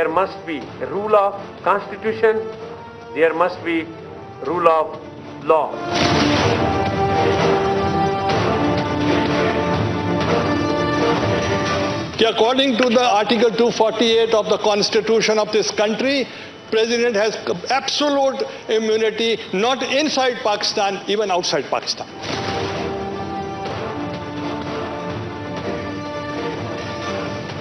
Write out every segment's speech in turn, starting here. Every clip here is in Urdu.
there must be a rule of constitution, there must be rule of law. According to the Article 248 of the Constitution of this country, President has absolute immunity, not inside Pakistan, even outside Pakistan.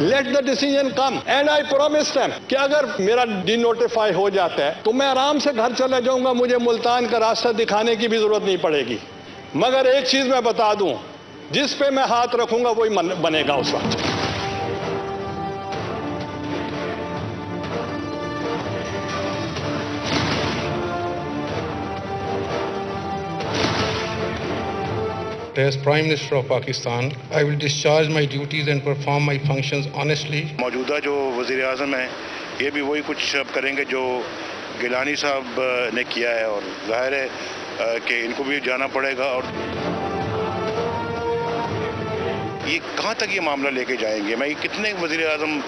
Let the decision come, and I promise them کہ اگر میرا ڈی نوٹیفائی ہو جاتا ہے تو میں آرام سے گھر چلا جاؤں گا, مجھے ملتان کا راستہ دکھانے کی بھی ضرورت نہیں پڑے گی. مگر ایک چیز میں بتا دوں, جس پہ میں ہاتھ رکھوں گا وہی بنے گا اس وقت. As Prime Minister of Pakistan, I will discharge my duties and perform my functions honestly. موجودہ جو وزیر اعظم ہیں یہ بھی وہی کچھ کریں گے جو گیلانی صاحب نے کیا ہے, اور ظاہر ہے کہ ان کو بھی جانا پڑے گا. اور یہ کہاں تک یہ معاملہ لے کے جائیں گے, میں یہ کتنے وزیر اعظم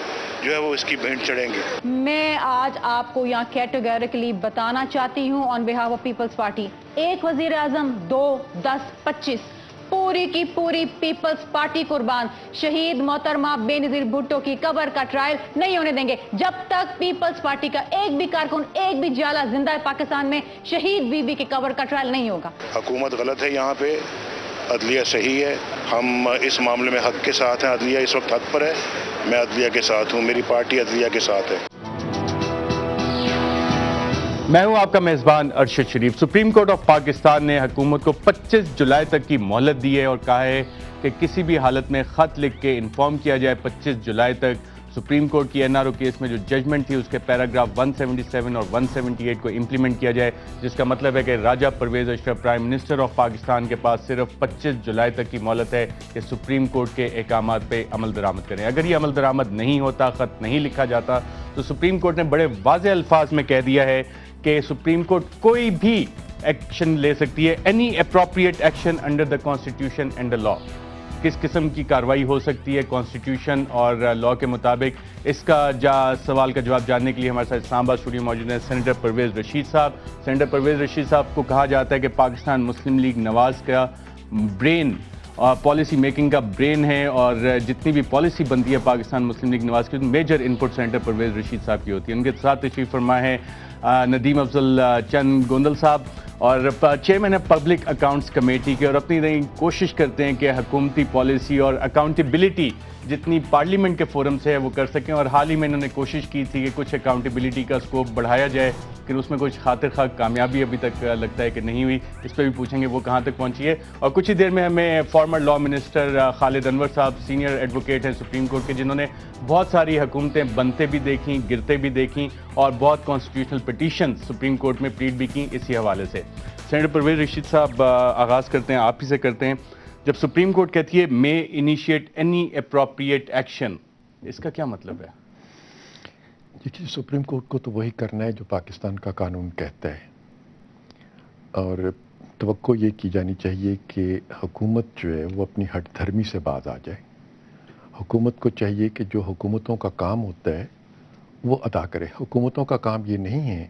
جو ہے وہ اس کی بھینٹ چڑھیں گے. میں آج آپ کو یہاں کیٹیگریکلی بتانا چاہتی ہوں آن بہاف آف پیپلز پارٹی, ایک وزیر اعظم 2, 10, 25 پوری کی پوری پیپلز پارٹی قربان. شہید محترمہ بے نظیر بھٹو کی قبر کا ٹرائل نہیں ہونے دیں گے جب تک پیپلز پارٹی کا ایک بھی کارکن, ایک بھی جالا زندہ ہے پاکستان میں. شہید بی بی کی قبر کا ٹرائل نہیں ہوگا. حکومت غلط ہے یہاں پہ, عدلیہ صحیح ہے. ہم اس معاملے میں حق کے ساتھ ہیں, عدلیہ اس وقت حق پر ہے, میں عدلیہ کے ساتھ ہوں, میری پارٹی عدلیہ کے ساتھ ہے. میں ہوں آپ کا میزبان ارشد شریف. سپریم کورٹ آف پاکستان نے حکومت کو 25 جولائی تک کی مہلت دی ہے اور کہا ہے کہ کسی بھی حالت میں خط لکھ کے انفارم کیا جائے 25 جولائی تک. سپریم کورٹ کی NRO کیس میں جو ججمنٹ تھی اس کے پیراگراف 177 اور 178 کو امپلیمنٹ کیا جائے, جس کا مطلب ہے کہ راجہ پرویز اشرف پرائم منسٹر آف پاکستان کے پاس صرف 25 جولائی تک کی مہلت ہے کہ سپریم کورٹ کے احکامات پہ عمل درآمد کریں. اگر یہ عمل درآمد نہیں ہوتا, خط نہیں لکھا جاتا, تو سپریم کورٹ نے بڑے واضح الفاظ میں کہہ دیا ہے کہ سپریم کورٹ کوئی بھی ایکشن لے سکتی ہے, any appropriate action under the constitution and the law. کس قسم کی کارروائی ہو سکتی ہے کانسٹیٹیوشن اور لا کے مطابق, اس کا سوال کا جواب جاننے کے لیے ہمارے ساتھ اسلام آباد اسٹوڈیو موجود ہیں سینیٹر پرویز رشید صاحب. سینیٹر پرویز رشید صاحب کو کہا جاتا ہے کہ پاکستان مسلم لیگ نواز کا برین, پالیسی میکنگ کا برین ہے, اور جتنی بھی پالیسی بنتی ہے پاکستان مسلم لیگ نواز کی major input senator Pervaiz Rashid صاحب کی ہوتی ہے. ان کے ساتھ تشریف فرما ہے ندیم افضل چند گوندل صاحب, اور چیئرمین ہے پبلک اکاؤنٹس کمیٹی کے, اور اپنی نئی کوشش کرتے ہیں کہ حکومتی پالیسی اور اکاؤنٹیبلٹی جتنی پارلیمنٹ کے فورم سے ہے وہ کر سکیں. اور حال ہی میں انہوں نے کوشش کی تھی کہ کچھ اکاؤنٹیبلٹی کا اسکوپ بڑھایا جائے, لیکن اس میں کچھ خاطر خواہ کامیابی ابھی تک لگتا ہے کہ نہیں ہوئی. اس پہ بھی پوچھیں گے وہ کہاں تک پہنچی ہے. اور کچھ ہی دیر میں ہمیں فارمر لا منسٹر خالد انور صاحب, سینئر ایڈوکیٹ ہیں سپریم کورٹ کے, جنہوں نے بہت ساری حکومتیں بنتے بھی دیکھیں, گرتے بھی دیکھیں, اور بہت کانسٹیٹیوشنل پٹیشن سپریم کورٹ میں پلیڈ بھی کی اسی حوالے سے. سینیٹر پرویز رشید صاحب, آغاز کرتے ہیں آپ ہی سے کرتے ہیں. جب سپریم کورٹ کہتی ہے may initiate any appropriate action, اس کا کیا مطلب ہے؟ دیکھیے, سپریم کورٹ کو تو وہی کرنا ہے جو پاکستان کا قانون کہتا ہے, اور توقع یہ کی جانی چاہیے کہ حکومت جو ہے وہ اپنی ہٹ دھرمی سے باز آ جائے. حکومت کو چاہیے کہ جو حکومتوں کا کام ہوتا ہے وہ ادا کرے. حکومتوں کا کام یہ نہیں ہے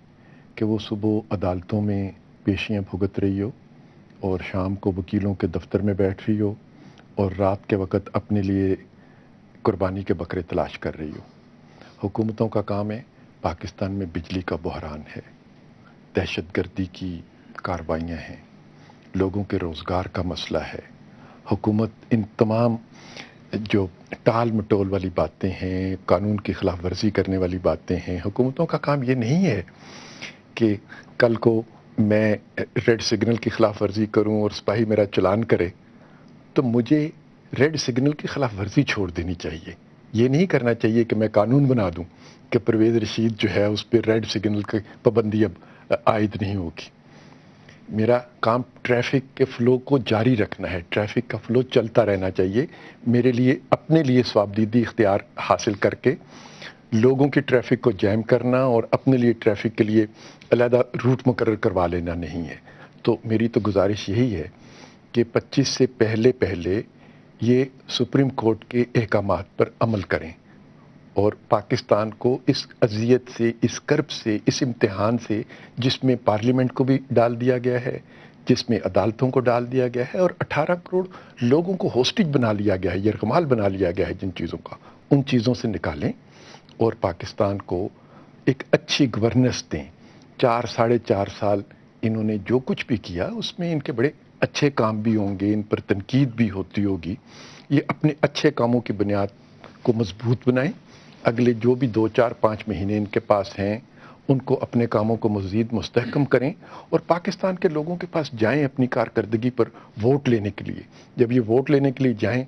کہ وہ صبح عدالتوں میں پیشیاں بھگت رہی ہو اور شام کو وکیلوں کے دفتر میں بیٹھ رہی ہو اور رات کے وقت اپنے لیے قربانی کے بکرے تلاش کر رہی ہو. حکومتوں کا کام ہے, پاکستان میں بجلی کا بحران ہے, دہشت گردی کی کارروائیاں ہیں, لوگوں کے روزگار کا مسئلہ ہے. حکومت ان تمام جو ٹال مٹول والی باتیں ہیں, قانون کی خلاف ورزی کرنے والی باتیں ہیں, حکومتوں کا کام یہ نہیں ہے کہ کل کو میں ریڈ سگنل کی خلاف ورزی کروں اور سپاہی میرا چلان کرے تو مجھے ریڈ سگنل کی خلاف ورزی چھوڑ دینی چاہیے. یہ نہیں کرنا چاہیے کہ میں قانون بنا دوں کہ پرویز رشید جو ہے اس پہ ریڈ سگنل کی پابندی اب عائد نہیں ہوگی. میرا کام ٹریفک کے فلو کو جاری رکھنا ہے, ٹریفک کا فلو چلتا رہنا چاہیے. میرے لیے اپنے لیے ثوابدیدی اختیار حاصل کر کے لوگوں کی ٹریفک کو جیم کرنا اور اپنے لیے ٹریفک کے لیے علیحدہ روٹ مقرر کروا لینا نہیں ہے. تو میری تو گزارش یہی ہے کہ 25 سے پہلے یہ سپریم کورٹ کے احکامات پر عمل کریں. اور پاکستان کو اس اذیت سے، اس کرب سے، اس امتحان سے، جس میں پارلیمنٹ کو بھی ڈال دیا گیا ہے، جس میں عدالتوں کو ڈال دیا گیا ہے، اور 18 کروڑ لوگوں کو ہوسٹیج بنا لیا گیا ہے، یرغمال بنا لیا گیا ہے جن چیزوں کا، ان چیزوں سے نکالیں اور پاکستان کو ایک اچھی گورننس دیں۔ 4 سال انہوں نے جو کچھ بھی کیا اس میں ان کے بڑے اچھے کام بھی ہوں گے، ان پر تنقید بھی ہوتی ہوگی۔ یہ اپنے اچھے کاموں کی بنیاد کو مضبوط بنائیں، اگلے جو بھی 2-4-5 مہینے ان کے پاس ہیں ان کو اپنے کاموں کو مزید مستحکم کریں، اور پاکستان کے لوگوں کے پاس جائیں اپنی کارکردگی پر ووٹ لینے کے لیے۔ جب یہ ووٹ لینے کے لیے جائیں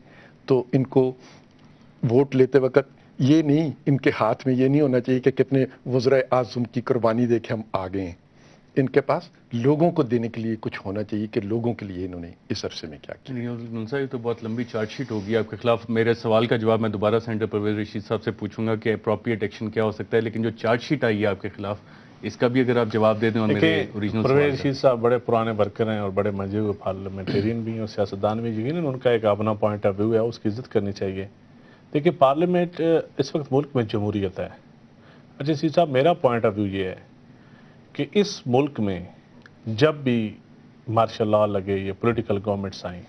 تو ان کو ووٹ لیتے وقت یہ نہیں، ان کے ہاتھ میں یہ نہیں ہونا چاہیے کہ کتنے وزرائے اعظم کی قربانی دے کے ہم آ گئے ہیں۔ ان کے پاس لوگوں کو دینے کے لیے کچھ ہونا چاہیے کہ لوگوں کے لیے انہوں نے اس عرصے میں کیا کیا۔ منصا، یہ تو بہت لمبی چارج شیٹ ہوگی آپ کے خلاف۔ میرے سوال کا جواب میں دوبارہ سینیٹر پرویز رشید صاحب سے پوچھوں گا کہ اپروپریٹ ایکشن کیا ہو سکتا ہے، لیکن جو چارج شیٹ آئی ہے آپ کے خلاف، اس کا بھی اگر آپ جواب دے دیں۔ اور میرے اوریجنل پرویز رشید صاحب بڑے پرانے ورکر ہیں اور بڑے منجے ہوئے پارلیمنٹرین بھی ہیں اور سیاستدان بھی، یقیناً ان کا ایک اپنا پوائنٹ آف ویو ہے، اس کی عزت کرنی چاہیے۔ دیکھیے پارلیمنٹ اس وقت ملک میں جمہوریت ہے۔ اچھا رشید صاحب، میرا پوائنٹ آف ویو یہ ہے کہ اس ملک میں جب بھی مارشل لاء لگے، یہ پولیٹیکل گورنمنٹس آئیں،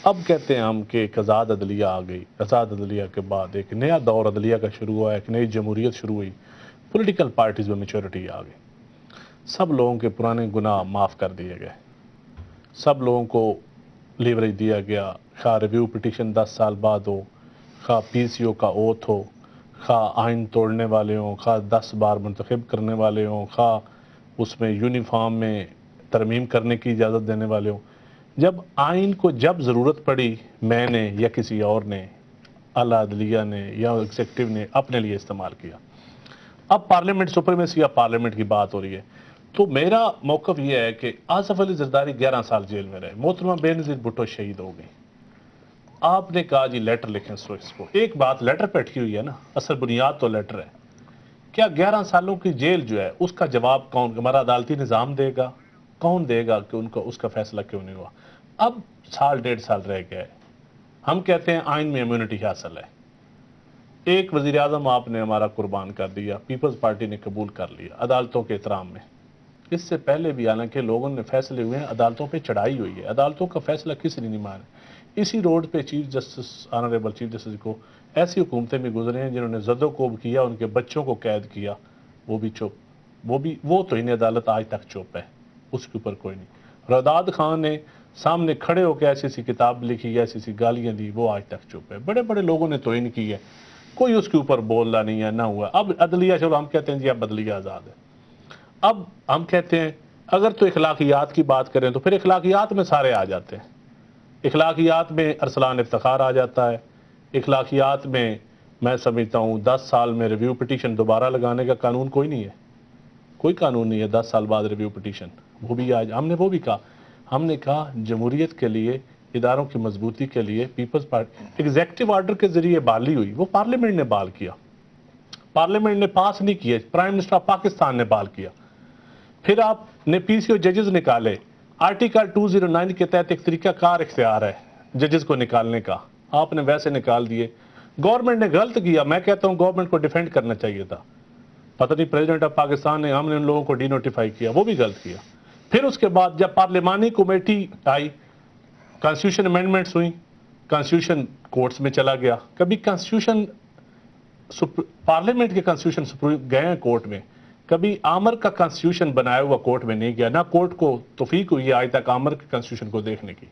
اب کہتے ہیں ہم کہ ایک آزاد عدلیہ آ گئی، آزاد عدلیہ کے بعد ایک نیا دور عدلیہ کا شروع ہوا، ایک نئی جمہوریت شروع ہوئی، پولیٹیکل پارٹیز میں میچورٹی آ گئی، سب لوگوں کے پرانے گناہ معاف کر دیے گئے، سب لوگوں کو لیوریج دیا گیا، خواہ ریویو پٹیشن 10 سال بعد ہو، خواہ پی سی او کا اوتھ ہو، خواہ آئین توڑنے والے ہوں، خواہ 10 بار منتخب کرنے والے ہوں، خواہ اس میں یونیفارم میں ترمیم کرنے کی اجازت دینے والے ہوں۔ جب آئین کو جب ضرورت پڑی، میں نے یا کسی اور نے، اعلیٰ عدلیہ نے یا ایگزیکٹو نے اپنے لیے استعمال کیا۔ اب پارلیمنٹ سپریمیسی، اب پارلیمنٹ کی بات ہو رہی ہے، تو میرا موقف یہ ہے کہ آصف علی زرداری 11 سال جیل میں رہے، محترمہ بینظیر بھٹو شہید ہو گئی۔ آپ نے کہا جی لیٹر لکھیں اس کو، ایک بات لیٹر پہ اٹکی ہوئی ہے نا، اصل بنیاد تو لیٹر ہے۔ کیا 11 سالوں کی جیل جو ہے اس کا جواب کون، ہمارا عدالتی نظام دے گا؟ کون دے گا کہ ان کو اس کا فیصلہ کیوں نہیں ہوا؟ اب 1.5 سال رہ گئے، ہم کہتے ہیں آئین میں امیونٹی حاصل ہے، ایک وزیر اعظم آپ نے ہمارا قربان کر دیا، پیپلز پارٹی نے قبول کر لیا عدالتوں کے احترام میں۔ اس سے پہلے بھی حالانکہ لوگوں نے فیصلے ہوئے ہیں، عدالتوں پہ چڑھائی ہوئی ہے، عدالتوں کا فیصلہ کسی نے نہیں مانا۔ اسی روڈ پہ chief justice, honourable chief justice کو ایسی حکومتیں بھی گزرے ہیں جنہوں نے زد و کوب کیا، ان کے بچوں کو قید کیا، وہ بھی چپ، وہ تو انہیں عدالت آج تک چپ ہے، اس کے اوپر کوئی نہیں۔ رداد خان نے سامنے کھڑے ہو کے ایسی کتاب لکھی، ایسی گالیاں دی، وہ آج تک چپ ہے۔ بڑے بڑے لوگوں نے توہین کی ہے، کوئی اس کے اوپر بولا نہیں ہے، نہ ہوا۔ اب عدلیہ، چلو ہم کہتے ہیں جی اب عدلیہ آزاد ہے۔ اب ہم کہتے ہیں اگر تو اخلاقیات کی بات کریں تو پھر اخلاقیات میں سارے آ جاتے ہیں۔ اخلاقیات میں ارسلان افتخار آ جاتا ہے، اخلاقیات میں سمجھتا ہوں 10 سال میں ریویو پٹیشن دوبارہ لگانے کا قانون کوئی نہیں ہے، کوئی قانون نہیں ہے 10 سال بعد ریویو پٹیشن۔ وہ بھی آج ہم نے وہ بھی کہا، ہم نے کہا جمہوریت کے لیے، اداروں کی مضبوطی کے لیے پیپلز پارٹی ایگزیکٹو آرڈر کے ذریعے بحالی ہوئی، وہ پارلیمنٹ نے بحال کیا، پارلیمنٹ نے پاس نہیں کیا، پرائم منسٹر آف پاکستان نے بحال کیا۔ پھر آپ نے پی سی او ججز نکالے، آرٹیکل 209 کے تحت ایک طریقہ کار اختیار ہے ججز کو نکالنے کا، آپ نے ویسے نکال دیے۔ گورنمنٹ نے غلط کیا، میں کہتا ہوں گورنمنٹ کو ڈیفینڈ کرنا چاہیے تھا، پتہ نہیں پریزیڈنٹ آف پاکستان نے، ہم نے ان لوگوں کو ڈی نوٹیفائی کیا، وہ بھی غلط کیا۔ پھر اس کے بعد جب پارلیمانی کمیٹی آئی، کانسٹیٹیوشن امینڈمنٹس ہوئیں، کانسٹیٹیوشن کورٹس میں چلا گیا، کبھی کانسٹیٹیوشن پارلیمنٹ کے کانسٹیٹیوشن گئے ہیں کورٹ میں، کبھی آمر کا کانسٹیٹیوشن بنایا ہوا کورٹ میں نہیں گیا، نہ کورٹ کو توفیق ہوئی ہے آج تک آمر کے کانسٹیٹیوشن کو دیکھنے کی۔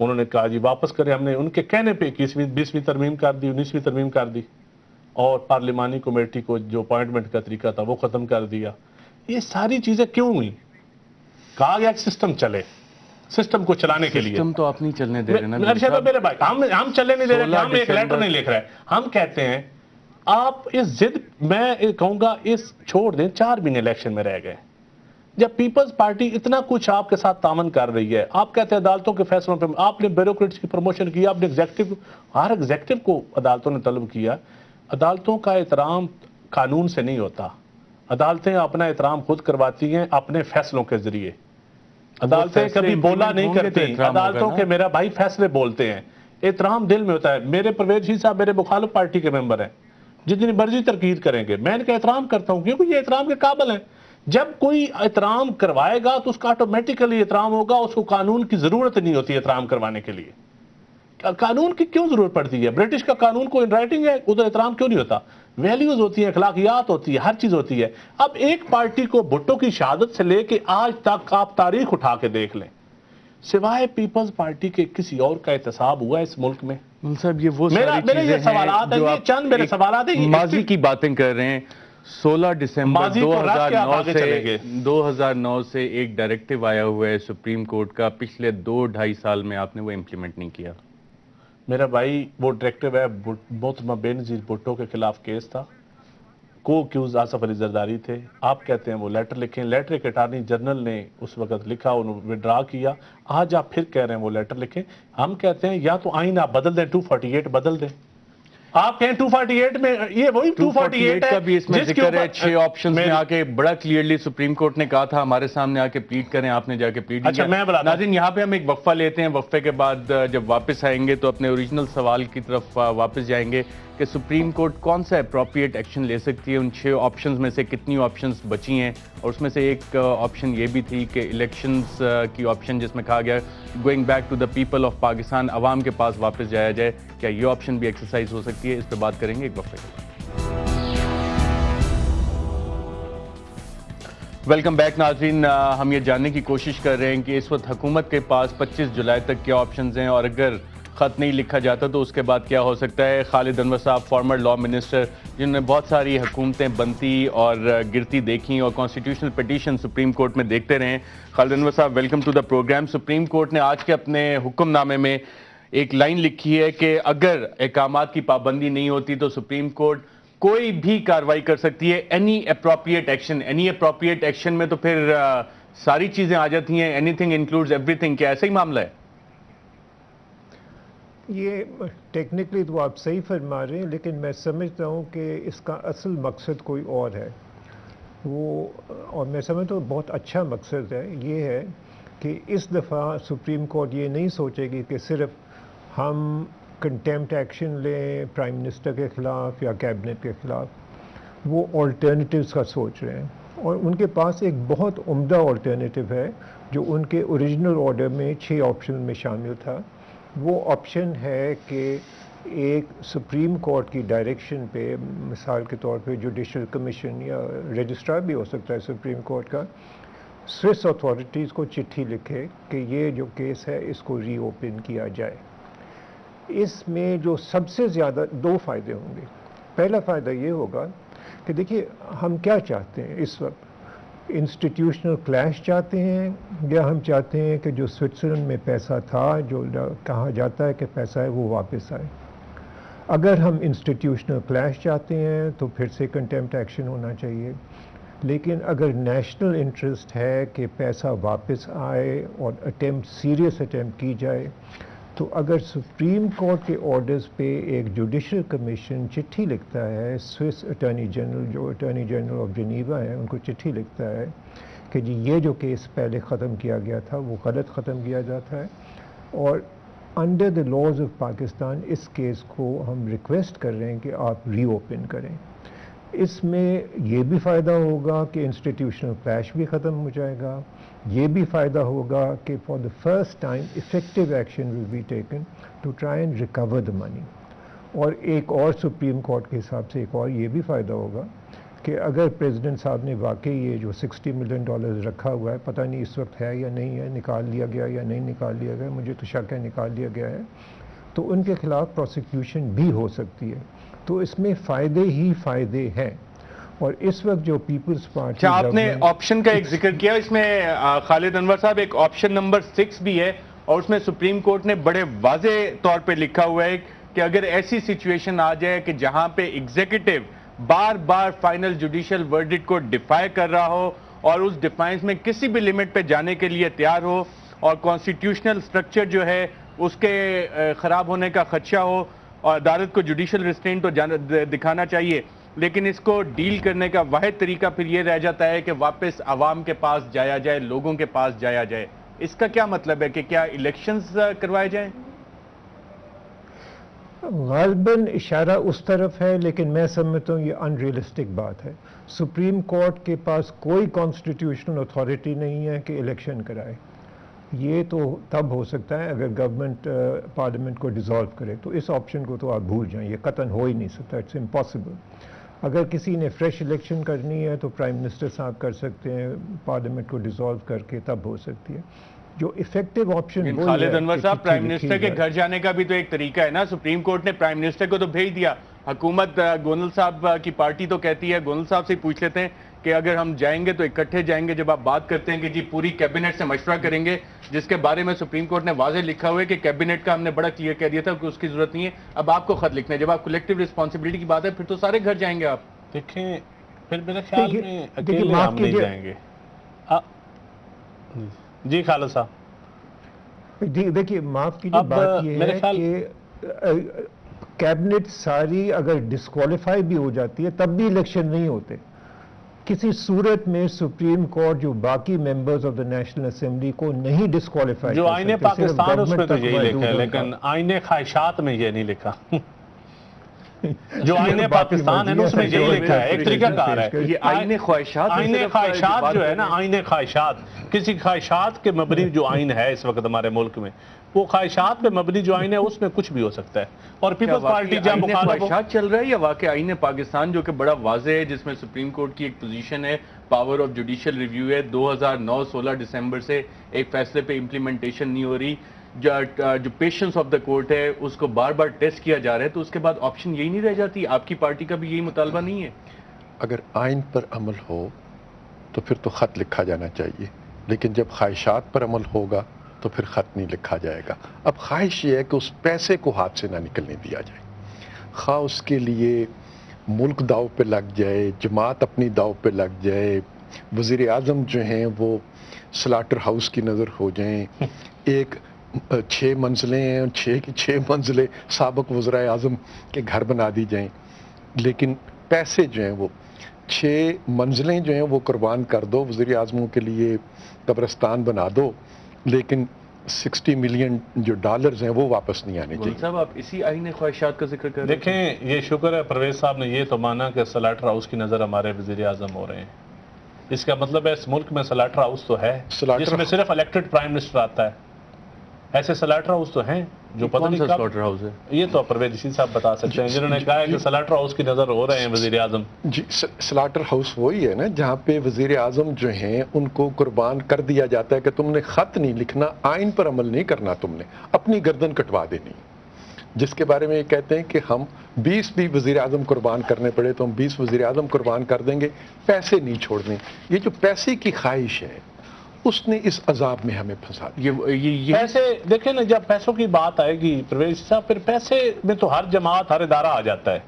انہوں نے کہا جی واپس کریں، ہم نے ان کے کہنے پہ 21ویں 20ویں ترمیم کر دی، 19ویں ترمیم کر دی، اور پارلیمانی کمیٹی کو جو اپوائنٹمنٹ کا طریقہ تھا وہ ختم کر دیا۔ یہ ساری چیزیں کیوں ہوئی؟ کہا گیا کہ سسٹم چلے، سسٹم کو چلانے کے لیے۔ سسٹم تو آپ نہیں چلنے دے رہے نا میرے بھائی، ہم چلنے نہیں دے رہے، ہم ایک لیٹر نہیں لکھ رہے، ہم کہتے ہیں آپ اس ضد، میں کہوں گا اس چھوڑ دیں، 4 مہینے الیکشن میں رہ گئے، جب پیپلز پارٹی اتنا کچھ آپ کے ساتھ تعاون کر رہی ہے، آپ کہتے ہیں عدالتوں کے فیصلوں پہ، آپ نے بیوروکریٹس کی پروموشن کی، آپ نے ہر ایگزیکٹو کو عدالتوں نے طلب کیا۔ عدالتوں کا احترام قانون سے نہیں ہوتا، عدالتیں اپنا احترام خود کرواتی ہیں اپنے فیصلوں کے ذریعے، عدالتیں کبھی بولا نہیں کرتی، عدالتوں کے میرا بھائی فیصلے بولتے ہیں، احترام دل میں ہوتا ہے۔ میرے پرویز رشید صاحب میرے مخالف پارٹی کے ممبر ہیں، جتنی مرضی تنقید کریں گے، میں ان کا احترام کرتا ہوں کیونکہ یہ احترام کے قابل ہیں. جب کوئی احترام کروائے گا تو اس کا آٹومیٹیکلی احترام ہوگا، اس کو قانون کی ضرورت نہیں ہوتی احترام کروانے کے لیے. قانون کی کیوں ضرورت پڑتی ہے؟ برٹش کا قانون کو ان رائٹنگ ہے، ادھر احترام کیوں نہیں ہوتا؟ ویلیوز ہوتی ہیں، اخلاقیات ہوتی ہے، ہر چیز ہوتی ہے. اب ایک پارٹی کو بھٹو کی شہادت سے لے کے آج تک آپ تاریخ اٹھا کے دیکھ لیں، سوائے پیپلز پارٹی کے کسی اور کا احتساب ہوا ہے اس ملک میں؟ صاحب یہ وہ میرے ساری یہ چیزیں سوالات ہیں ہیں، جو یہ آپ چند میرے ایک سوالات ہیں. ماضی کی باتیں کر رہے ہیں. 16 دسمبر ماضی کو رکھ کے آپ آگے چلیں گے. 2009 سے ایک ڈائریکٹیو آیا ہوا ہے سپریم کورٹ کا، پچھلے 2-2.5 سال میں آپ نے وہ امپلیمنٹ نہیں کیا. میرا بھائی وہ ڈائریکٹیو ہے، محترمہ بے نظیر بھٹو کے خلاف کیس تھا، کو ایکیوز آصف علی زرداری تھے. آپ کہتے ہیں وہ لیٹر لکھیں، لیٹر ایک اٹارنی جنرل نے اس وقت لکھا، انہوں نے وڈرا کیا. آج آپ پھر کہہ رہے ہیں وہ لیٹر لکھیں. ہم کہتے ہیں یا تو آئین آپ بدل دیں، 248 بدل دیں. آپ کہیں 248 میں یہ وہی 248 کا بھی اس میں جس کے ذکر ہے. اوپر 6 آپشنز میں آ کے بڑا کلیئرلی سپریم کورٹ نے کہا تھا ہمارے سامنے آ کے پلیڈ کریں، آپ نے جا کے پلیڈ اچھا میں بلاتا ہوں. ناظرین یہاں پہ ہم ایک وقفہ لیتے ہیں. وقفے کے بعد جب واپس آئیں گے تو اپنے اوریجنل سوال کی طرف واپس جائیں گے کہ سپریم کورٹ کون سا اپروپریٹ ایکشن لے سکتی ہے. ان 6 آپشنز میں سے کتنی آپشنز بچی ہیں، اور اس میں سے ایک آپشن یہ بھی تھی کہ الیکشنز کی آپشن جس میں کہا گیا going back to the people of Pakistan, عوام کے پاس واپس جایا جائے. کیا یہ آپشن بھی ایکسرسائز ہو سکتی ہے؟ اس پہ بات کریں گے ایک وقفے کے بعد. ویلکم بیک ناظرین. ہم یہ جاننے کی کوشش کر رہے ہیں کہ اس وقت حکومت کے پاس 25 جولائی تک کیا آپشنز ہیں، اور اگر خط نہیں لکھا جاتا تو اس کے بعد کیا ہو سکتا ہے. خالد انور صاحب، فارمر لا منسٹر، جنہوں نے بہت ساری حکومتیں بنتی اور گرتی دیکھیں اور کانسٹیٹیوشنل پیٹیشن سپریم کورٹ میں دیکھتے رہے ہیں. خالد انور صاحب، welcome to the program. Supreme court نے آج کے اپنے حکم نامے میں ایک لائن لکھی ہے کہ اگر احکامات کی پابندی نہیں ہوتی تو سپریم کورٹ کوئی بھی کارروائی کر سکتی ہے. Any appropriate action, any appropriate action میں تو پھر ساری چیزیں آ جاتی ہیں. Any thing includes every thing. کیا ایسا ہی معاملہ ہے؟ یہ ٹیکنیکلی تو آپ صحیح فرما رہے ہیں، لیکن میں سمجھتا ہوں کہ اس کا اصل مقصد کوئی اور ہے. اور میں سمجھتا ہوں بہت اچھا مقصد ہے. یہ ہے کہ اس دفعہ سپریم کورٹ یہ نہیں سوچے گی کہ صرف ہم کنٹیمپٹ ایکشن لیں پرائم منسٹر کے خلاف یا کیبنٹ کے خلاف. وہ آلٹرنیٹیوز کا سوچ رہے ہیں، اور ان کے پاس ایک بہت عمدہ آلٹرنیٹیو ہے جو ان کے اوریجنل آرڈر میں 6 آپشن میں شامل تھا. وہ آپشن ہے کہ ایک سپریم کورٹ کی ڈائریکشن پہ، مثال کے طور پہ جوڈیشل کمیشن یا رجسٹرار بھی ہو سکتا ہے سپریم کورٹ کا، سوئس اتھارٹیز کو چٹھی لکھے کہ یہ جو کیس ہے اس کو ری اوپن کیا جائے. اس میں جو سب سے زیادہ 2 فائدے ہوں گے. پہلا فائدہ یہ ہوگا کہ دیکھیے ہم کیا چاہتے ہیں اس وقت، انسٹیٹیوشنل کلیش چاہتے ہیں یا ہم چاہتے ہیں کہ جو سوئٹزرلینڈ میں پیسہ تھا، جو کہا جاتا ہے کہ پیسہ ہے، وہ واپس آئے. اگر ہم انسٹیٹیوشنل کلیش چاہتے ہیں تو پھر سے کنٹیمپٹ ایکشن ہونا چاہیے. لیکن اگر نیشنل انٹرسٹ ہے کہ پیسہ واپس آئے اور سیریس اٹیمپٹ کی جائے، تو اگر سپریم کورٹ کے آرڈرز پہ ایک جوڈیشل کمیشن چٹھی لکھتا ہے، سوئس اٹارنی جنرل جو اٹارنی جنرل آف جنیوا ہیں ان کو چٹھی لکھتا ہے کہ جی یہ جو کیس پہلے ختم کیا گیا تھا وہ غلط ختم کیا جاتا ہے، اور under the laws of Pakistan اس کیس کو ہم ریکویسٹ کر رہے ہیں کہ آپ ری اوپن کریں. اس میں یہ بھی فائدہ ہوگا کہ انسٹیٹیوشنل کلیش بھی ختم ہو جائے گا. یہ بھی فائدہ ہوگا کہ for the first time effective action will be taken to try and recover the money. اور ایک اور سپریم کورٹ کے حساب سے ایک اور یہ بھی فائدہ ہوگا کہ اگر پریزیڈنٹ صاحب نے واقعی یہ جو $60 ملین رکھا ہوا ہے، پتہ نہیں اس وقت ہے یا نہیں ہے، نکال لیا گیا یا نہیں نکال لیا گیا، مجھے تو شک ہے نکال لیا گیا ہے، تو ان کے خلاف پروسیکیوشن بھی ہو سکتی ہے. تو اس میں فائدے ہی فائدے ہیں. اور اس وقت جو پیپلز پارٹی، آپ نے آپشن کا ایک ذکر کیا، اس میں خالد انور صاحب ایک آپشن نمبر 6 بھی ہے، اور اس میں سپریم کورٹ نے بڑے واضح طور پہ لکھا ہوا ہے کہ اگر ایسی سچویشن آ جائے کہ جہاں پہ ایگزیکٹو بار بار فائنل جوڈیشل ورڈکٹ کو ڈیفائی کر رہا ہو اور اس ڈیفائنس میں کسی بھی لمٹ پہ جانے کے لیے تیار ہو، اور کانسٹیٹیوشنل سٹرکچر جو ہے اس کے خراب ہونے کا خدشہ ہو، اور عدالت کو جوڈیشل ریسٹرینٹ تو دکھانا چاہیے، لیکن اس کو ڈیل کرنے کا واحد طریقہ پھر یہ رہ جاتا ہے کہ واپس عوام کے پاس جایا جائے، لوگوں کے پاس جایا جائے. اس کا کیا مطلب ہے کہ کیا الیکشنز کروائے جائیں؟ غالباً اشارہ اس طرف ہے، لیکن میں سمجھتا ہوں یہ انریلسٹک بات ہے. سپریم کورٹ کے پاس کوئی کانسٹیٹیوشنل اتھارٹی نہیں ہے کہ الیکشن کرائے. یہ تو تب ہو سکتا ہے اگر گورنمنٹ پارلیمنٹ کو ڈیزالو کرے، تو اس آپشن کو تو آپ بھول جائیں، یہ قطعاً ہو ہی نہیں سکتا، اٹس امپاسبل. اگر کسی نے فریش الیکشن کرنی ہے تو پرائم منسٹر صاحب کر سکتے ہیں، پارلیمنٹ کو ڈیزالو کر کے تب ہو سکتی ہے. جو افیکٹو آپشن خالد انور صاحب، پرائم منسٹر کے گھر جانے کا بھی تو ایک طریقہ ہے نا. سپریم کورٹ نے پرائم منسٹر کو تو بھیج دیا. حکومت گونل صاحب کی پارٹی تو کہتی ہے، گونل صاحب سے پوچھ لیتے ہیں کہ اگر ہم جائیں گے تو اکٹھے جائیں گے. جب آپ بات کرتے ہیں کہ جی پوری کیبنٹ سے مشورہ کریں گے، جس کے بارے میں سپریم کورٹ نے واضح لکھا ہوا ہے کہ کیبنٹ کا ہم نے بڑا کلیئر کہہ دیا تھا کہ اس کی ضرورت نہیں ہے، اب آپ کو خط لکھنا ہے. جب آپ کلیکٹیو رسپانسبلٹی کی بات ہے پھر تو سارے گھر جائیں گے آپ. دیکھیں پھر میرے خیال میں اکیلے ہم نہیں جائیں گے. جی خالد صاحب. دیکھیے معاف کیجیے، بات یہ ہے کہ کیبنٹ ساری اگر ڈسکوالیفائی بھی ہو جاتی ہے تب بھی الیکشن نہیں ہوتے. کسی صورت میں سپریم کورٹ جو باقی members of the national assembly کو نہیں ڈسکوالیفائی جو آئین پاکستان اس میں تو یہی لکھا ہے، لیکن آئین خواہشات میں یہ نہیں لکھا. جو آئین پاکستان ہے نا اس میں یہی لکھا ہے، ایک طریقہ کار ہے. یہ آئین خواہشات جو ہے نا، آئین خواہشات، کسی خواہشات کے مبنی جو آئین ہے اس وقت ہمارے ملک میں، وہ خواہشات پہ مبنی جو آئین ہے اس میں کچھ بھی ہو سکتا ہے. اور پیپلز پارٹی جب خواہشات چل رہا ہے یا واقعی آئین پاکستان جو کہ بڑا واضح ہے، جس میں سپریم کورٹ کی ایک پوزیشن ہے، پاور آف جوڈیشل ریویو ہے، 2009 16 دسمبر سے ایک فیصلے پہ امپلیمنٹیشن نہیں ہو رہی، جو پیشنس آف دا کورٹ ہے اس کو بار بار ٹیسٹ کیا جا رہا ہے، تو اس کے بعد آپشن یہی نہیں رہ جاتی؟ آپ کی پارٹی کا بھی یہی مطالبہ نہیں ہے؟ اگر آئین پر عمل ہو تو پھر تو خط لکھا جانا چاہیے، لیکن جب خواہشات پر عمل ہوگا تو پھر خط نہیں لکھا جائے گا. اب خواہش یہ ہے کہ اس پیسے کو ہاتھ سے نہ نکلنے دیا جائے، خواہ اس کے لیے ملک داؤ پہ لگ جائے، جماعت اپنی داؤ پہ لگ جائے، وزیر اعظم جو ہیں وہ سلاٹر ہاؤس کی نظر ہو جائیں. ایک 6 منزلیں ہیں، 6 کی 6 منزلیں سابق وزرائے اعظم کے گھر بنا دی جائیں، لیکن پیسے جو ہیں وہ 6 منزلیں جو ہیں وہ قربان کر دو، وزیر اعظموں کے لیے قبرستان بنا دو، لیکن 60 ملین جو ڈالرز ہیں وہ واپس نہیں آنے چاہیے. صاحب آپ اسی آئین خواہشات کا ذکر کر رہے ہیں. دیکھیں یہ شکر ہے پرویز صاحب نے یہ تو مانا کہ سلاٹر ہاؤس کی نظر ہمارے وزیر اعظم ہو رہے ہیں. اس کا مطلب ہے اس ملک میں سلاٹر ہاؤس تو ہے جس میں صرف الیکٹڈ پرائم منسٹر آتا ہے. ایسے سلاٹر ہاؤس تو ہیں جو پتہ نہیں کب سلاٹر ہاؤس ہے. یہ تو پرویز جی صاحب بتا سکتے ہیں جنہوں نے کہا ہے کہ سلاٹر ہاؤس کی نظر ہو رہے ہیں وزیر اعظم. جی سلاٹر ہاؤس وہی ہے نا جہاں پہ وزیر اعظم جو ہیں ان کو قربان کر دیا جاتا ہے کہ تم نے خط نہیں لکھنا، آئین پر عمل نہیں کرنا، تم نے اپنی گردن کٹوا دینی، جس کے بارے میں یہ کہتے ہیں کہ ہم 20 بھی وزیر اعظم قربان کرنے پڑے تو ہم 20 وزیر اعظم قربان کر دیں گے، پیسے نہیں چھوڑنے. یہ جو پیسے کی خواہش ہے اس نے اس عذاب میں ہمیں پھنسا دیا. پیسے دیکھیں نا، جب پیسوں کی بات آئے گی پرویز صاحب پھر پیسے میں تو ہر جماعت ہر ادارہ آ جاتا ہے.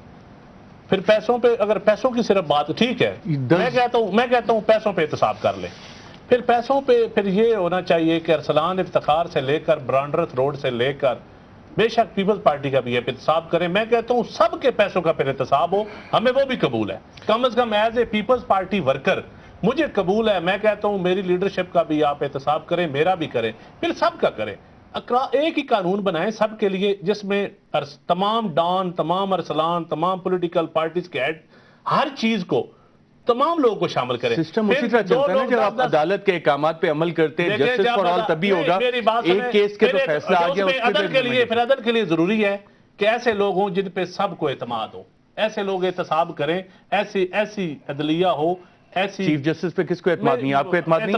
پھر پیسوں پہ اگر پیسوں کی صرف بات ٹھیک ہے، میں کہتا ہوں پیسوں پہ احتساب کر لیں. پھر پیسوں پہ پھر یہ ہونا چاہیے کہ ارسلان افتخار سے لے کر برانڈرتھ روڈ سے لے کر بے شک پیپلز پارٹی کا بھی احتساب کریں. میں کہتا ہوں سب کے پیسوں کا پھر احتساب ہو، ہمیں وہ بھی قبول ہے. کم از کم as a People's Party worker مجھے قبول ہے. میں کہتا ہوں میری لیڈرشپ کا بھی آپ احتساب کریں، میرا بھی کریں، پھر سب کا کریں. ایک ہی قانون بنائیں سب کے لیے جس میں تمام ڈان، تمام ارسلان، تمام پولیٹیکل پارٹیز کے ہیڈ ہر چیز کو تمام لوگوں کو شامل کریں. سسٹم اسی طرح چلتا ہے نا جب آپ عدالت کے احکامات پہ عمل کرتے ہیں، جسٹس فار آل تبھی ہوگا. ایک کیس کے تو فیصلہ آ گیا، عدل کے لیے ضروری ہے کہ ایسے لوگ ہوں جن پہ سب کو اعتماد ہو، ایسے لوگ احتساب کریں، ایسی عدلیہ ہو. چیف جسٹس پہ کس کو اعتماد نہیں ہے؟ آپ کو اعتماد نہیں ہے؟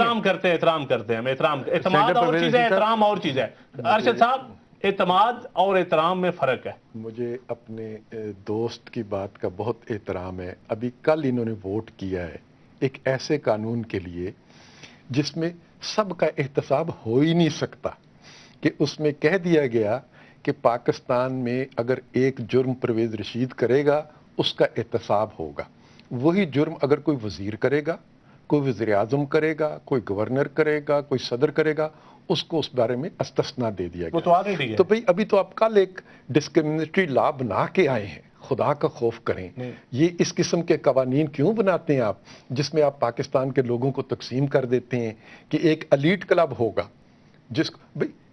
احترام کرتے ہیں ہم. اعتماد اور چیز ہے، احترام اور چیز ہے. ارشد صاحب اعتماد اور احترام میں فرق ہے. مجھے اپنے دوست کی بات کا بہت احترام ہے. ابھی کل انہوں نے ووٹ کیا ہے ایک ایسے قانون کے لیے جس میں سب کا احتساب ہو ہی نہیں سکتا، کہ اس میں کہہ دیا گیا کہ پاکستان میں اگر ایک جرم پرویز رشید کرے گا اس کا احتساب ہوگا. وہی جرم اگر کوئی وزیر کرے گا، کوئی وزیر اعظم کرے گا، کوئی گورنر کرے گا، کوئی صدر کرے گا، اس کو اس بارے میں استثنا دے دیا گیا. تو بھئی ابھی تو آپ کل ایک ڈسکریمنیٹری لا بنا کے آئے ہیں. خدا کا خوف کریں. یہ اس قسم کے قوانین کیوں بناتے ہیں آپ جس میں آپ پاکستان کے لوگوں کو تقسیم کر دیتے ہیں کہ ایک ایلیٹ کلب ہوگا جس بھئی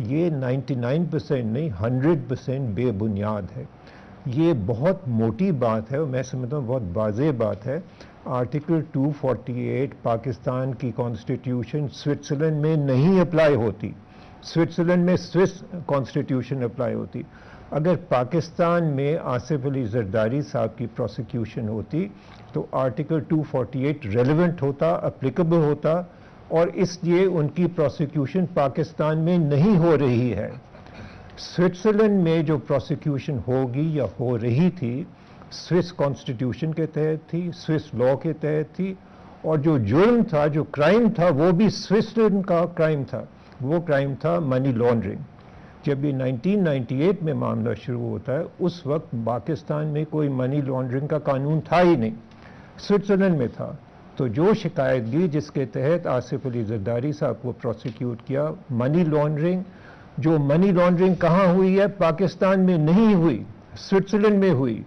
یہ 99% نہیں 100% بے بنیاد ہے. یہ بہت موٹی بات ہے اور میں سمجھتا ہوں بہت واضح بات ہے. آرٹیکل 248 پاکستان کی کانسٹیٹیوشن سوئٹزرلینڈ میں نہیں اپلائی ہوتی. سوئٹزرلینڈ میں سوئس کانسٹیٹیوشن اپلائی ہوتی. اگر پاکستان میں آصف علی زرداری صاحب کی پروسیکیوشن ہوتی تو آرٹیکل 248 ریلیونٹ ہوتا, اپلیکیبل ہوتا, اور اس لیے ان کی پروسیکیوشن پاکستان میں نہیں ہو رہی ہے. سوئٹزرلینڈ میں جو پروسیکیوشن ہوگی یا ہو رہی تھی سوئس کانسٹیٹیوشن کے تحت تھی, سوئس لا کے تحت تھی, اور جو جرم تھا, جو کرائم تھا, وہ بھی سوئٹزرلینڈ کا کرائم تھا. وہ کرائم تھا منی لانڈرنگ. جب یہ 1998 میں معاملہ شروع ہوتا ہے اس وقت پاکستان میں کوئی منی لانڈرنگ کا قانون تھا ہی نہیں, سوئٹزرلینڈ میں تھا. تو جو شکایت دی جس کے تحت آصف علی زرداری صاحب کو پروسیکیوٹ کیا, منی لانڈرنگ, جو منی لانڈرنگ کہاں ہوئی ہے؟ پاکستان میں نہیں ہوئی, سوئٹزرلینڈ میں ہوئی.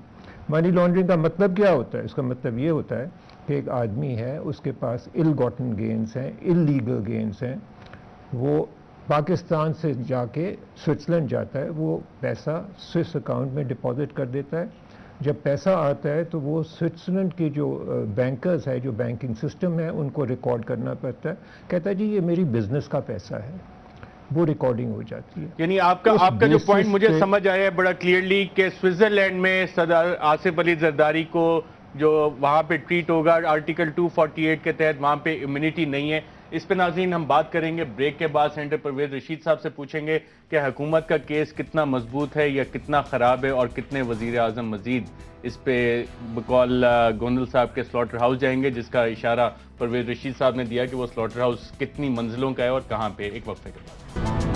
منی لانڈرنگ کا مطلب کیا ہوتا ہے؟ اس کا مطلب یہ ہوتا ہے کہ ایک آدمی ہے, اس کے پاس ال گاٹن گینز ہیں, اللیگل گینز ہیں, وہ پاکستان سے جا کے سوئٹزرلینڈ جاتا ہے, وہ پیسہ سوئس اکاؤنٹ میں ڈپازٹ کر دیتا ہے. جب پیسہ آتا ہے تو وہ سوئٹزرلینڈ کے جو بینکرز ہے, جو بینکنگ سسٹم ہے, ان کو ریکارڈ کرنا پڑتا ہے. کہتا ہے جی یہ میری بزنس کا پیسہ ہے, وہ ریکارڈنگ ہو جاتی ہے. یعنی آپ کا جو پوائنٹ مجھے سمجھ آیا ہے بڑا کلیئرلی کہ سوئٹزرلینڈ میں صدر آصف علی زرداری کو جو وہاں پہ ٹریٹ ہوگا آرٹیکل 248 کے تحت وہاں پہ امیونٹی نہیں ہے. اس پہ ناظرین ہم بات کریں گے بریک کے بعد. سینیٹر پرویز رشید صاحب سے پوچھیں گے کہ حکومت کا کیس کتنا مضبوط ہے یا کتنا خراب ہے, اور کتنے وزیر اعظم مزید اس پہ بقول گوندل صاحب کے سلاٹر ہاؤس جائیں گے, جس کا اشارہ پرویز رشید صاحب نے دیا کہ وہ سلاٹر ہاؤس کتنی منزلوں کا ہے اور کہاں پہ. ایک وقفے کے بعد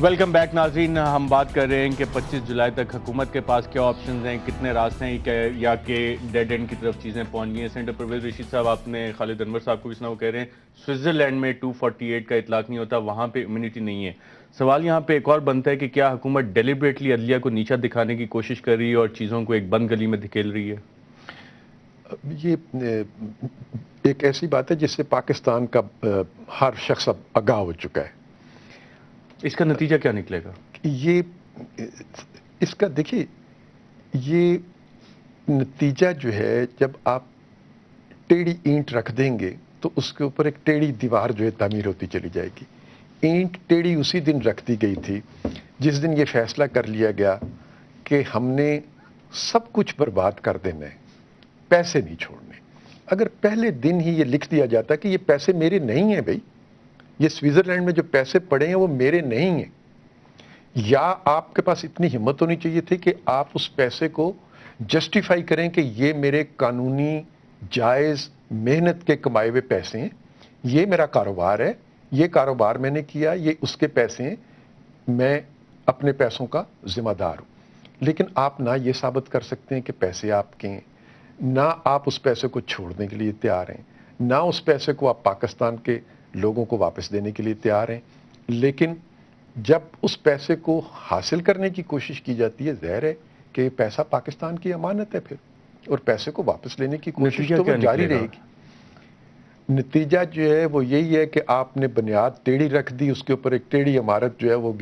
ویلکم بیک ناظرین. ہم بات کر رہے ہیں کہ 25 جولائی تک حکومت کے پاس کیا آپشنز ہیں, کتنے راستے ہیں, یا کہ ڈیڈ اینڈ کی طرف چیزیں پہنچ گئی ہیں. سینیٹر پرویز رشید صاحب, آپ نے خالد انور صاحب کو اس طرح وہ کہہ رہے ہیں سوئٹزرلینڈ میں 248 کا اطلاق نہیں ہوتا, وہاں پہ امیونٹی نہیں ہے. سوال یہاں پہ ایک اور بنتا ہے کہ کیا حکومت ڈیلیبریٹلی عدلیہ کو نیچا دکھانے کی کوشش کر رہی ہے اور چیزوں کو ایک بند گلی میں دھکیل رہی ہے؟ یہ ایک ایسی بات ہے جس سے پاکستان کا ہر شخص اب آگاہ ہو چکا ہے. اس کا نتیجہ کیا نکلے گا؟ یہ اس کا دیکھیے, یہ نتیجہ جو ہے جب آپ ٹیڑھی اینٹ رکھ دیں گے تو اس کے اوپر ایک ٹیڑھی دیوار جو ہے تعمیر ہوتی چلی جائے گی. اینٹ ٹیڑھی اسی دن رکھ دی گئی تھی جس دن یہ فیصلہ کر لیا گیا کہ ہم نے سب کچھ برباد کر دینا ہے, پیسے نہیں چھوڑنے. اگر پہلے دن ہی یہ لکھ دیا جاتا کہ یہ پیسے میرے نہیں ہیں بھائی, یہ سوئٹزرلینڈ میں جو پیسے پڑے ہیں وہ میرے نہیں ہیں, یا آپ کے پاس اتنی ہمت ہونی چاہیے تھی کہ آپ اس پیسے کو جسٹیفائی کریں کہ یہ میرے قانونی جائز محنت کے کمائے ہوئے پیسے ہیں, یہ میرا کاروبار ہے, یہ کاروبار میں نے کیا, یہ اس کے پیسے ہیں, میں اپنے پیسوں کا ذمہ دار ہوں. لیکن آپ نہ یہ ثابت کر سکتے ہیں کہ پیسے آپ کے ہیں, نہ آپ اس پیسے کو چھوڑنے کے لیے تیار ہیں, نہ اس پیسے کو آپ پاکستان کے لوگوں کو واپس دینے کے لیے تیار ہیں. لیکن جب اس پیسے کو حاصل کرنے کی کوشش کی جاتی ہے, ظاہر ہے کہ یہ پیسہ پاکستان کی امانت ہے پھر, اور پیسے کو واپس لینے کی کوشش تو وہ جاری رہے گی. نتیجہ جو ہے وہ یہی ہے کہ آپ نے بنیاد ٹیڑھی رکھ دی, اس کے اوپر ایک ٹیڑھی عمارت جو ہے وہ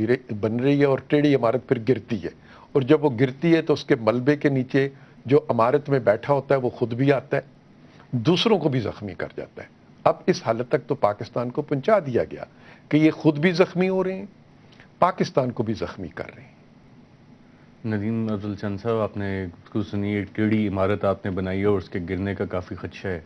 بن رہی ہے, اور ٹیڑھی عمارت پھر گرتی ہے, اور جب وہ گرتی ہے تو اس کے ملبے کے نیچے جو عمارت میں بیٹھا ہوتا ہے وہ خود بھی آتا ہے, دوسروں کو بھی زخمی کر جاتا ہے. اب اس حالت تک تو پاکستان کو پہنچا دیا گیا کہ یہ خود بھی زخمی ہو رہے ہیں, پاکستان کو بھی زخمی کر رہے ہیں. ندیم افضل صاحب, آپ نے گفتگو سنی, ایک ٹیڑھی عمارت آپ نے بنائی ہے اور اس کے گرنے کا کافی خدشہ ہے.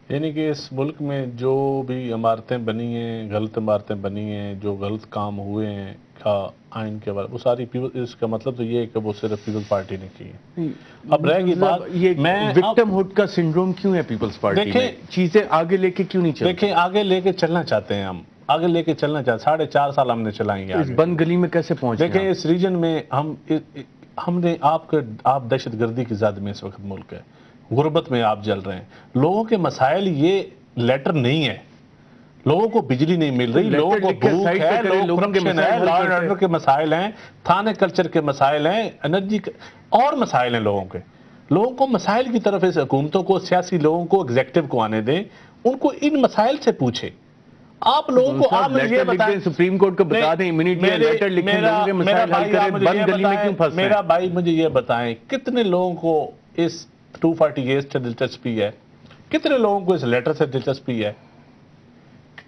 یعنی کہ اس ملک میں جو بھی عمارتیں بنی ہیں, غلط عمارتیں بنی ہیں, جو غلط کام ہوئے ہیں آئین کے بارے, وہ ساری اس کا مطلب تو یہ ہے کہ وہ صرف پیپلز پارٹی نے کی ہے. اب رہ گئی بات, یہ وکٹم ہوڈ کا سنڈروم کیوں ہے پیپلز پارٹی میں؟ چیزیں آگے لے کے کیوں نہیں چلتی؟ دیکھیں آگے لے کے چلنا چاہتے ہیں, ہم آگے لے کے چلنا چاہتے ہیں, 4.5 سال ہم نے چلائیں گے. اس بند گلی میں کیسے پہنچے؟ دیکھیں اس ریجن میں ہم نے آپ دہشت گردی کی زد میں اس وقت ملک ہے, غربت میں آپ جل رہے ہیں. لوگوں کے مسائل یہ لیٹر نہیں ہے, لوگوں کو بجلی نہیں مل رہی, لوگوں کو بھوک ہے, لوگوں کے مسائل لا اینڈ آرڈر کے مسائل ہیں, تھانے کلچر کے مسائل ہیں, انرجی اور مسائل ہیں لوگوں کے. لوگوں کو مسائل کی طرف اس حکومتوں کو, سیاسی لوگوں کو, ایگزیکٹو کو آنے دیں, ان کو ان مسائل سے پوچھے. آپ لوگوں کو آپ مجھے یہ بتائیں, سپریم کورٹ کو بتا دیں امیڈیٹلی لیٹر لکھیں, لوگوں کے مسائل حل کریں, بند گلی میں کیوں پھنس رہے ہیں؟ میرا بھائی مجھے یہ بتائیں کتنے لوگوں کو اس 248 سے دلچسپی ہے, کتنے لوگوں کو اس لیٹر سے دلچسپی ہے؟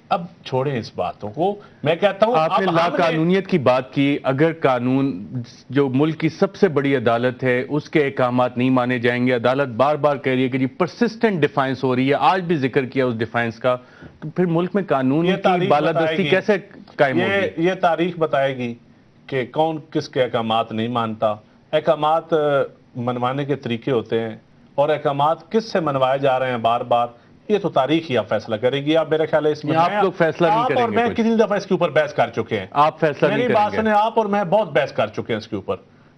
اب چھوڑیں اس باتوں کو. میں کہتا ہوں آپ نے لا قانونیت کی بات کی. اگر قانون جو ملک کی سب سے بڑی عدالت ہے اس کے احکامات نہیں مانے جائیں گے, عدالت بار بار کہہ رہی ہے کہ جی پرسسٹنٹ ڈیفائنس ہو رہی ہے, آج بھی ذکر کیا اس ڈیفائنس کا, تو پھر ملک میں قانون کی بالادستی کیسے قائم ہوگی؟ یہ تاریخ بتائے گی کہ کون کس کے احکامات نہیں مانتا. احکامات منوانے کے طریقے ہوتے ہیں اور احکامات کس سے منوائے جا رہے ہیں بار بار, یہ تو تاریخ ہی آپ فیصلہ کرے گی. آپ میرا خیال ہے اس میں آپ لوگ فیصلہ نہیں کریں گے. آپ اور میں کتنی دفعہ اس کے اوپر بحث کر چکے ہیں. آپ فیصلہ نہیں میری کریں بات گے. سنیں, آپ اور میں بہت بحث کر چکے ہیں اس کے اوپر.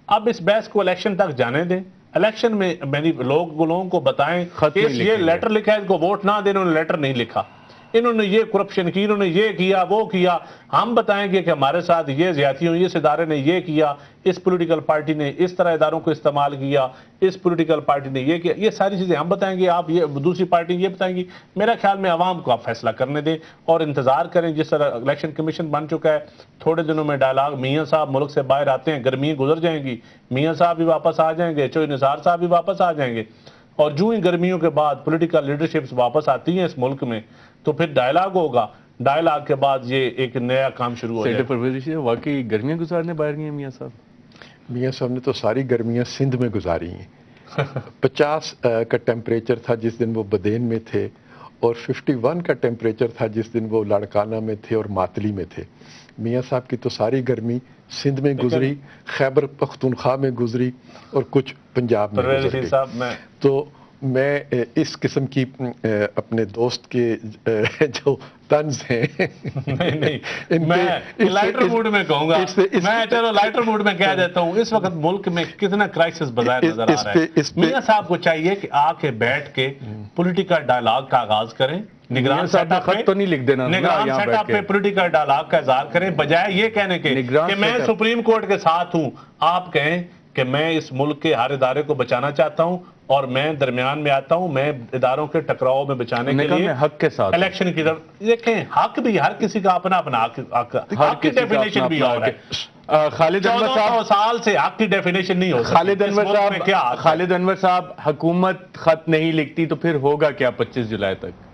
اب اس بحث کو الیکشن تک جانے دیں. الیکشن میں لوگوں کو بتائیں یہ لیٹر لکھا ہے, اس کو ووٹ نہ دیں. انہوں نے لیٹر نہیں لکھا, انہوں نے یہ کرپشن کی, انہوں نے یہ کیا وہ کیا. ہم بتائیں گے کہ ہمارے ساتھ یہ زیادتی ہوئی, اس ادارے نے یہ کیا, اس پولیٹیکل پارٹی نے اس طرح اداروں کو استعمال کیا, اس پولیٹیکل پارٹی نے یہ کیا. یہ ساری چیزیں ہم بتائیں گے, آپ یہ دوسری پارٹی یہ بتائیں گی. میرا خیال میں عوام کو آپ فیصلہ کرنے دیں اور انتظار کریں. جس طرح الیکشن کمیشن بن چکا ہے, تھوڑے دنوں میں ڈائلاگ, میاں صاحب ملک سے باہر آتے ہیں, گرمیاں گزر جائیں گی, میاں صاحب بھی واپس آ جائیں گے, چوئی نثار صاحب بھی واپس آ جائیں گے, اور جو ہی گرمیوں کے بعد پولیٹیکل لیڈرشپس واپس آتی ہیں اس ملک میں تو پھر ڈائلاگ ہوگا. ڈائلاگ کے بعد یہ ایک نیا کام شروع ہو جائے گا. واقعی گرمیاں گزارنے باہر گئی ہیں میاں صاحب؟ میاں صاحب نے تو ساری گرمیاں سندھ میں گزاری ہیں. 50 کا ٹیمپریچر تھا جس دن وہ بدین میں تھے, اور 51 کا ٹیمپریچر تھا جس دن وہ لاڑکانہ میں تھے اور ماتلی میں تھے. میاں صاحب کی تو ساری گرمی سندھ میں گزری, خیبر پختونخوا میں گزری, اور کچھ پنجاب میں گزر گئی. تو میں اس قسم کی اپنے دوست کے جو طنز ہیں میں لائٹر موڈ میں کہوں گا, میں چلو لائٹر موڈ میں کہہ دیتا ہوں. اس وقت ملک میں کتنا کرائسس بظاہر نظر آ رہا ہے. میاں صاحب کو چاہیے کہ آ کے بیٹھ کے پولیٹیکل ڈائلاگ کا آغاز کریں. نگران سیٹ اپ خط تو نہیں لکھ دینا, نگران سیٹ اپ پہ پولیٹیکل ڈائلاگ کا اظہار کریں, بجائے یہ کہنے کے کہ میں سپریم کورٹ کے ساتھ ہوں. آپ کہیں کہ میں اس ملک کے ہر ادارے کو بچانا چاہتا ہوں اور میں درمیان میں آتا ہوں, میں اداروں کے ٹکراؤ میں بچانے کے لیے حق کے ساتھ الیکشن کی طرف. دیکھیں حق بھی ہر کسی کا اپنا اپنا حق کی ڈیفینیشن بھی اور ہے. خالد انور صاحب 1400 سال سے حق کی ڈیفینیشن نہیں ہو سکتی. خالد انور صاحب, حکومت خط نہیں لکھتی تو پھر ہوگا کیا 25 جولائی تک؟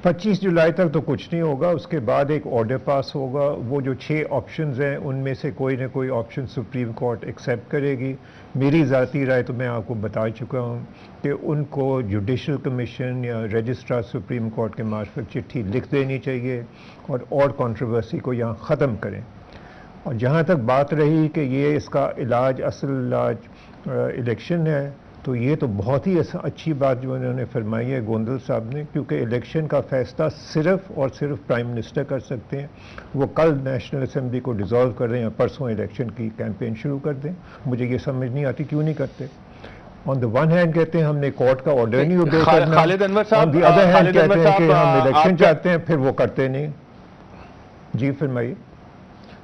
25 جولائی تک تو کچھ نہیں ہوگا. اس کے بعد ایک آرڈر پاس ہوگا. وہ جو 6 آپشنز ہیں ان میں سے کوئی نہ کوئی آپشن سپریم کورٹ ایکسیپٹ کرے گی. میری ذاتی رائے تو میں آپ کو بتا چکا ہوں کہ ان کو جوڈیشل کمیشن یا رجسٹرار سپریم کورٹ کے معرفت چٹھی لکھ دینی چاہیے اور کنٹروورسی کو یہاں ختم کریں. اور جہاں تک بات رہی کہ یہ اس کا علاج, اصل علاج الیکشن ہے, تو یہ تو بہت ہی اچھی بات جو انہوں نے فرمائی ہے گوندل صاحب نے, کیونکہ الیکشن کا فیصلہ صرف اور صرف پرائم منسٹر کر سکتے ہیں. وہ کل نیشنل اسمبلی کو ڈیزالو کر دیں یا پرسوں الیکشن کی کیمپین شروع کر دیں. مجھے یہ سمجھ نہیں آتی کیوں نہیں کرتے. آن دا ون ہینڈ کہتے ہیں ہم نے کورٹ کا آرڈر نہیں اوبے کرنا, خالد انور صاحب آن دی ادر ہینڈ کہتے ہیں کہ ہم الیکشن چاہتے ہیں, پھر وہ کرتے نہیں. جی فرمائیے.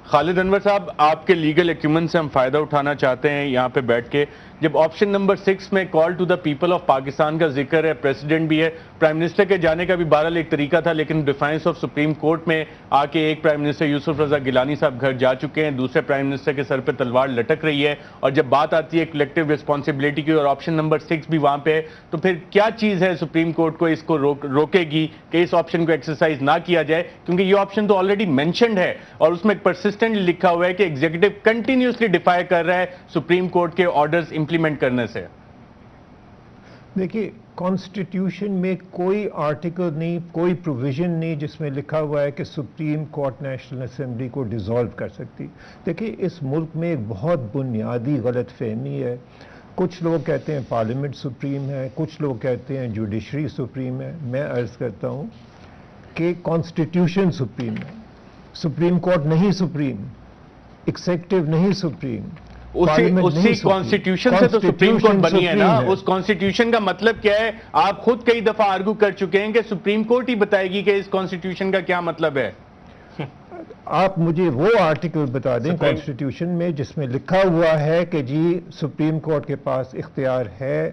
خالد انور صاحب, آپ کے لیگل ایکیومن سے ہم فائدہ اٹھانا چاہتے ہیں یہاں پہ بیٹھ کے. جب آپشن نمبر 6 میں call to the people of Pakistan کا ذکر ہے, پریزیڈنٹ بھی ہے, پرائم منسٹر کے جانے کا بھی بہرحال ایک طریقہ تھا, لیکن ڈیفائنس آف سپریم کورٹ میں آ کے ایک پرائم منسٹر یوسف رضا گیلانی صاحب گھر جا چکے ہیں, دوسرے پرائم منسٹر کے سر پہ تلوار لٹک رہی ہے, اور جب بات آتی ہے کلیکٹیو رسپانسبلٹی کی اور آپشن نمبر 6 بھی وہاں پہ ہے, تو پھر کیا چیز ہے سپریم کورٹ کو اس کو روکے گی کہ اس آپشن کو ایکسرسائز نہ کیا جائے؟ کیونکہ یہ آپشن تو آلریڈی مینشنڈ ہے اور اس میں پرسسٹنٹلی لکھا ہوا ہے کہ ایگزیکٹو کنٹینیوسلی ڈیفائی کر رہا ہے سپریم کورٹ کے آرڈرز امپلیمنٹ کرنے سے. دیکھیے, کانسٹیٹیوشن میں کوئی آرٹیکل نہیں, کوئی پروویژن نہیں جس میں لکھا ہوا ہے کہ سپریم کورٹ نیشنل اسمبلی کو ڈیزالو کر سکتی. دیکھیے, اس ملک میں ایک بہت بنیادی غلط فہمی ہے. کچھ لوگ کہتے ہیں پارلیمنٹ سپریم ہے, کچھ لوگ کہتے ہیں جوڈیشری سپریم ہے. میں عرض کرتا ہوں کہ کانسٹیٹیوشن سپریم ہے, سپریم کورٹ نہیں سپریم, ایگزیکٹو نہیں سپریم. اسی کانسٹیٹیوشن سے تو سپریم کورٹ بنی ہے نا. اس کانسٹیٹیوشن کا مطلب کیا ہے؟ آپ خود کئی دفعہ آرگو کر چکے ہیں کہ سپریم کورٹ ہی بتائے گی کہ اس کانسٹیٹیوشن کا کیا مطلب ہے. آپ مجھے وہ آرٹیکل بتا دیں کانسٹیٹیوشن میں جس میں لکھا ہوا ہے کہ جی سپریم کورٹ کے پاس اختیار ہے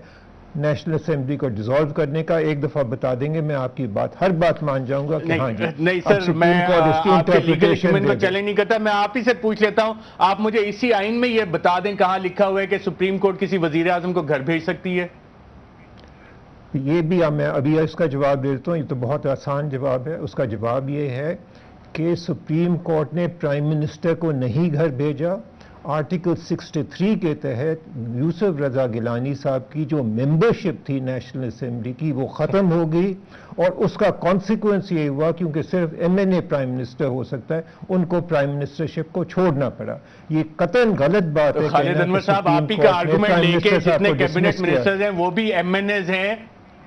نیشنل اسمبلی کو ڈیزالو کرنے کا ایک دفعہ بتا دیں گے، میں آپ کی بات ہر بات مان جاؤں گا کہ ہاں جی نہیں اب سر، سپریم میں کورٹ اس کی آپ کے لیگل interpretation ایکوپمنٹ کو دے دے۔ چیلنج نہیں کرتا، میں آپ ہی سے پوچھ لیتا ہوں، آپ مجھے اسی آئین میں یہ بتا دیں کہاں لکھا ہوا ہے کہ سپریم کورٹ کسی وزیر اعظم کو گھر بھیج سکتی ہے؟ یہ بھی میں ابھی اس کا جواب دیتا ہوں، یہ تو بہت آسان جواب ہے۔ اس کا جواب یہ ہے کہ سپریم کورٹ نے پرائم منسٹر کو نہیں گھر بھیجا۔ آرٹیکل 63 کے تحت یوسف رضا گیلانی صاحب کی جو ممبرشپ تھی نیشنل اسمبلی کی وہ ختم ہو گئی، اور اس کا کانسیکوینس یہ ہوا کیونکہ صرف ایم این اے پرائم منسٹر ہو سکتا ہے، ان کو پرائم منسٹرشپ کو چھوڑنا پڑا۔ یہ قطعاً غلط بات ہے۔ خالد کہنا انور کہ صاحب، سپریم آپ ہی کورٹ کا نے آرگومنٹ پرائم لے کے منسٹر صاحب جتنے کو کیبنٹ dismiss کیا۔ منسٹرز ہیں وہ بھی ایم این ایز ہیں،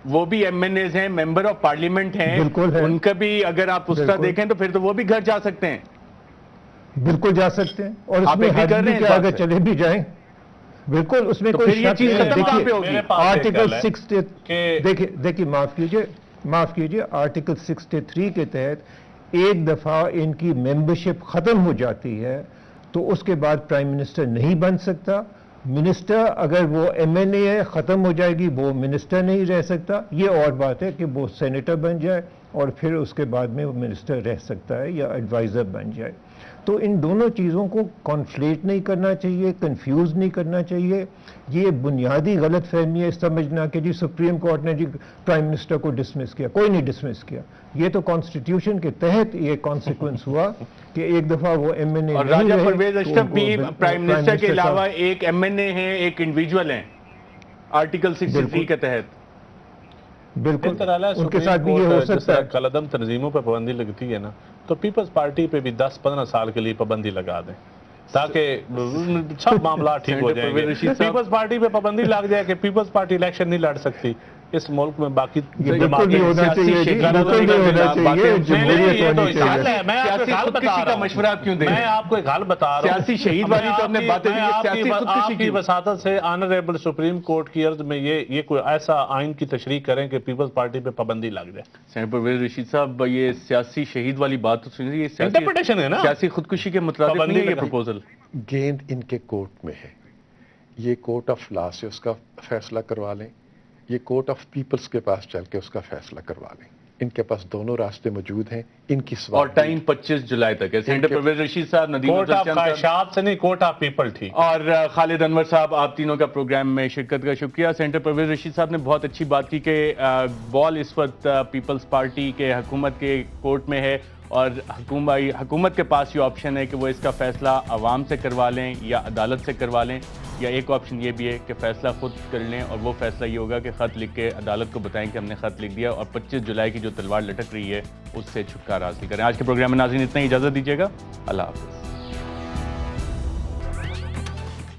وہ بھی ایم این ایز ہیں، ممبر آف پارلیمنٹ ہیں، بالکل ہے۔ ان کا بھی اگر آپ اس کا بالکل۔ دیکھیں تو پھر تو وہ بھی گھر جا سکتے ہیں۔ بالکل جا سکتے ہیں، اور اس آپ میں ایگری حد کر رہے بھی ہیں کہ اس بات اگر سے؟ چلے بھی جائیں بالکل اس میں تو کوئی پھر یہ شک چیز نہیں ہے۔ ختم کہاں پہ ہوگی؟ میرے پاس ایک آرٹیکل خیال ہے 60 کہ دیکھیے معاف کیجئے آرٹیکل 63 کے تحت ایک دفعہ ان کی ممبرشپ ختم ہو جاتی ہے تو اس کے بعد پرائم منسٹر نہیں بن سکتا۔ منسٹر اگر وہ ایم این اے ہے ختم ہو جائے گی، وہ منسٹر نہیں رہ سکتا۔ یہ اور بات ہے کہ وہ سینیٹر بن جائے اور پھر اس کے بعد میں وہ منسٹر رہ سکتا ہے یا ایڈوائزر بن جائے۔ تو ان دونوں چیزوں کو کانفلیٹ نہیں کرنا چاہیے، کنفیوز نہیں کرنا چاہیے۔ یہ بنیادی غلط فہمی ہے سمجھنا کہ جی سپریم کورٹ نے جی پرائم منسٹر کو ڈسمس کیا، کوئی نہیں ڈسمس کیا۔ یہ تو کانسٹیٹیوشن کے تحت یہ کانسیکوینس ہوا کہ ایک دفعہ وہ ایم این اے اور نہیں راجہ رہے پرویز تو اشرف ان کو بھی پرائم منسٹر کے صاحب- علاوہ ایک ایم این اے ہیں، ایک انڈیویجول ہیں، آرٹیکل 63 کے تحت۔ بالکل انترالا ان کے ساتھ بھی یہ ہو سکتا ہے۔ کالعدم تنظیموں پہ پابندی لگتی ہے نا، تو پیپلز پارٹی پہ بھی 10-15 سال کے لیے پابندی لگا دیں تاکہ سب معاملات ٹھیک ہو جائیں گے۔ پیپلز پارٹی پہ پابندی لگ جائے کہ پیپلز پارٹی الیکشن نہیں لڑ سکتی اس ملک میں، باقی بالکل بھی ہونا چاہیے جی، بالکل بھی ہونا چاہیے، جمہوریت ہونی چاہیے۔ میں آپ کو ایک حل بتا رہا ہوں۔ مشورہ کیوں دیں؟ میں آپ کو ایک حل بتا رہا ہوں۔ سیاسی شہید والی تو ہم نے باتیں میں کی، آپ سیاسی خودکشی آپ کی کی وساطت سے آنریبل سپریم کورٹ کی عرض میں یہ کوئی ایسا آئین کی تشریح کریں کہ پیپلز پارٹی پہ پابندی لگ جائے۔ سینیٹر پرویز رشید صاحب، یہ سیاسی شہید والی بات تو سنیے، یہ انٹرپریٹیشن ہے نا، سیاسی خودکشی کے مترادف نہیں ہے یہ پروپوزل۔ گیند ان کے کورٹ میں ہے، یہ کورٹ آف لا سے اس کا فیصلہ کروا لیں، یہ کورٹ آف پیپلز کے پاس چل کے اس کا فیصلہ کروا لیں۔ ان کے پاس دونوں راستے موجود ہیں، ان کی سوال اور ٹائم 25 جولائی تک ہے۔ سینیٹر پرویز رشید صاحب، ندیم کورٹ آف افضل چند صاحب خواہشات سے نہیں، کورٹ آف پیپل تھی۔ اور خالد انور صاحب، آپ تینوں کا پروگرام میں شرکت کا شکریہ۔ سینیٹر پرویز رشید صاحب نے بہت اچھی بات کی کہ بال اس وقت پیپلز پارٹی کے حکومت کے کورٹ میں ہے، اور حکومت کے پاس یہ آپشن ہے کہ وہ اس کا فیصلہ عوام سے کروا لیں یا عدالت سے کروا لیں، یا ایک آپشن یہ بھی ہے کہ فیصلہ خود کر لیں، اور وہ فیصلہ یہ ہوگا کہ خط لکھ کے عدالت کو بتائیں کہ ہم نے خط لکھ دیا، اور 25 جولائی کی جو تلوار لٹک رہی ہے اس سے چھٹکارا حاصل کریں۔ آج کے پروگرام میں ناظرین اتنا ہی، اجازت دیجیے گا، اللہ حافظ۔